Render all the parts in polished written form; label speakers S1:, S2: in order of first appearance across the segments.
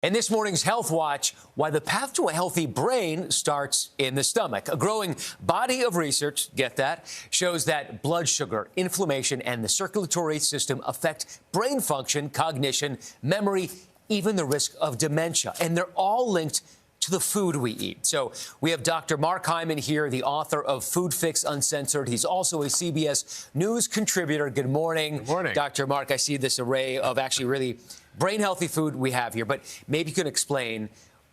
S1: In this morning's Health Watch, why the path to a healthy brain starts in the stomach. A growing body of research, get that, shows that blood sugar, inflammation, and the circulatory system affect brain function, cognition, memory, even the risk of dementia. And they're all linked to the food we eat. So we have Dr. Mark Hyman here, the author of Food Fix Uncensored. He's also a CBS News contributor. Good morning.
S2: Good morning.
S1: Dr. Mark, I see this array of actually really brain-healthy food we have here, but maybe you can explain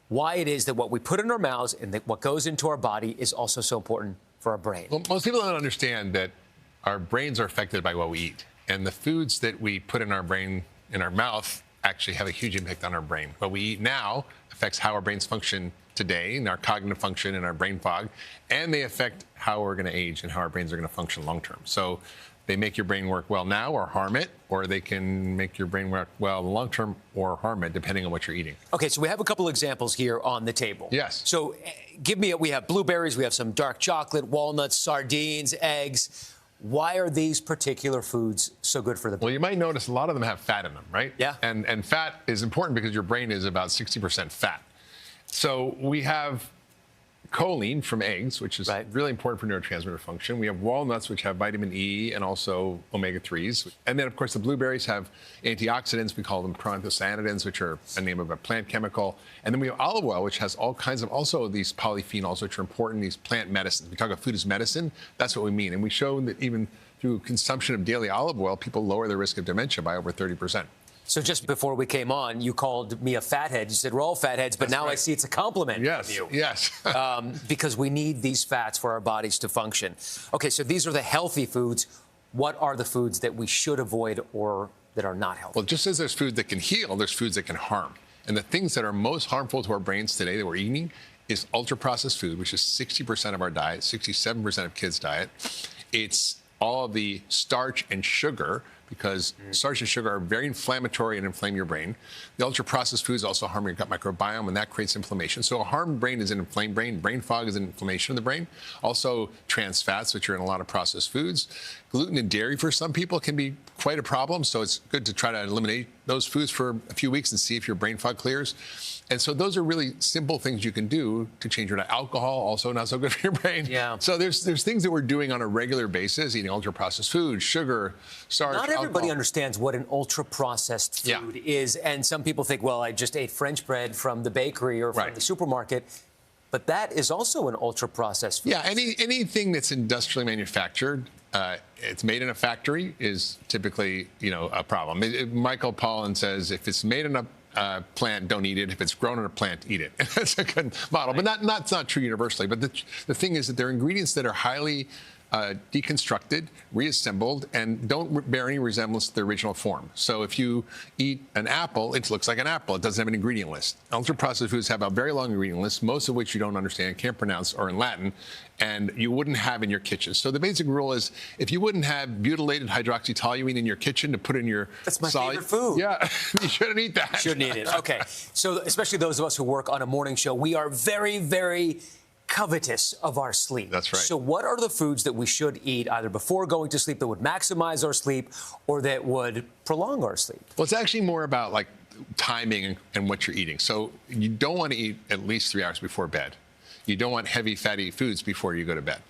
S1: why it is that what we put in our mouths and that what goes into our body is also so important for our brain.
S2: Well, most people don't understand that our brains are affected by what we eat. And the foods that we put in our brain, in our mouth, actually have a huge impact on our brain. What we eat now affects how our brains function today, and our cognitive function and our brain fog, and they affect how we're going to age and how our brains are going to function long term. So they make your brain work well now or harm it, or they can make your brain work well in the long term or harm it, depending on what you're eating.
S1: Okay, so we have a couple examples here on the table.
S2: Yes.
S1: So we have blueberries, we have some dark chocolate, walnuts, sardines, eggs. Why are these particular foods so good for the brain?
S2: Well, you might notice a lot of them have fat in them, right?
S1: Yeah.
S2: And fat is important because your brain is about 60% fat. So we have choline from eggs, which is really important for neurotransmitter function. We have walnuts, which have vitamin E and also omega-3s. And then, of course, the blueberries have antioxidants. We call them proanthocyanidins, which are a name of a plant chemical. And then we have olive oil, which has all kinds of also these polyphenols, which are important, these plant medicines. We talk about food as medicine. That's what we mean. And we show that even through consumption of daily olive oil, people lower their risk of dementia by over 30%.
S1: So just before we came on, you called me a fathead. You said we're all fatheads, but now I see it's a compliment from you.
S2: Yes.
S1: Because we need these fats for our bodies to function. Okay, so these are the healthy foods. What are the foods that we should avoid or that are not healthy?
S2: Well, just as there's food that can heal, there's foods that can harm. And the things that are most harmful to our brains today that we're eating is ultra-processed food, which is 60% of our diet, 67% of kids' diet. It's all of the starch and sugar, because starch and sugar are very inflammatory and inflame your brain. The ultra-processed foods also harm your gut microbiome, and that creates inflammation. So a harmed brain is an inflamed brain. Brain fog is an inflammation of the brain. Also, trans fats, which are in a lot of processed foods. Gluten and dairy for some people can be quite a problem, so it's good to try to eliminate those foods for a few weeks and see if your brain fog clears. And so those are really simple things you can do to change your diet. Alcohol, also not so good for your brain.
S1: Yeah.
S2: So there's things that we're doing on a regular basis, eating ultra-processed food, sugar, starch,
S1: Not everybody
S2: alcohol.
S1: understands what an ultra-processed food is. And some people think, well, I just ate French bread from the bakery or from the supermarket. But that is also an ultra-processed food.
S2: Yeah, anything that's industrially manufactured, it's made in a factory, is typically, a problem. Michael Pollan says if it's made in a plant, don't eat it. If it's grown in a plant, eat it. That's a good model, but that's not true universally. But the thing is that there are ingredients that are highly deconstructed, reassembled, and don't bear any resemblance to the original form. So if you eat an apple, it looks like an apple. It doesn't have an ingredient list. Ultra-processed foods have a very long ingredient list, most of which you don't understand, can't pronounce, or in Latin, and you wouldn't have in your kitchen. So the basic rule is, if you wouldn't have butylated hydroxytoluene in your kitchen to put in your
S1: That's my favorite food.
S2: Yeah, you shouldn't eat that.
S1: Shouldn't eat it. Okay. So especially those of us who work on a morning show, we are very, very covetous of our sleep.
S2: That's right.
S1: So what are the foods that we should eat either before going to sleep that would maximize our sleep or that would prolong our sleep?
S2: Well, it's actually more about like timing and what you're eating. So you don't want to eat at least 3 hours before bed. You don't want heavy, fatty foods before you go to bed.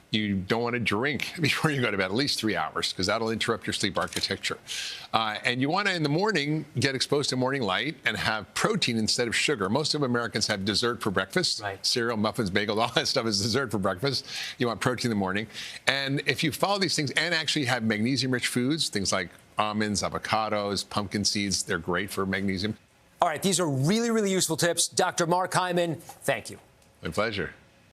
S2: You don't want to drink before you go to bed, at least 3 hours, because that'll interrupt your sleep architecture. And you want to, in the morning, get exposed to morning light and have protein instead of sugar. Most of Americans have dessert for breakfast. Cereal, muffins, bagels, all that stuff is dessert for breakfast. You want protein in the morning. And if you follow these things and actually have magnesium-rich foods, things like almonds, avocados, pumpkin seeds, they're great for magnesium.
S1: All right, these are really, really useful tips. Dr. Mark Hyman, thank you.
S2: My pleasure.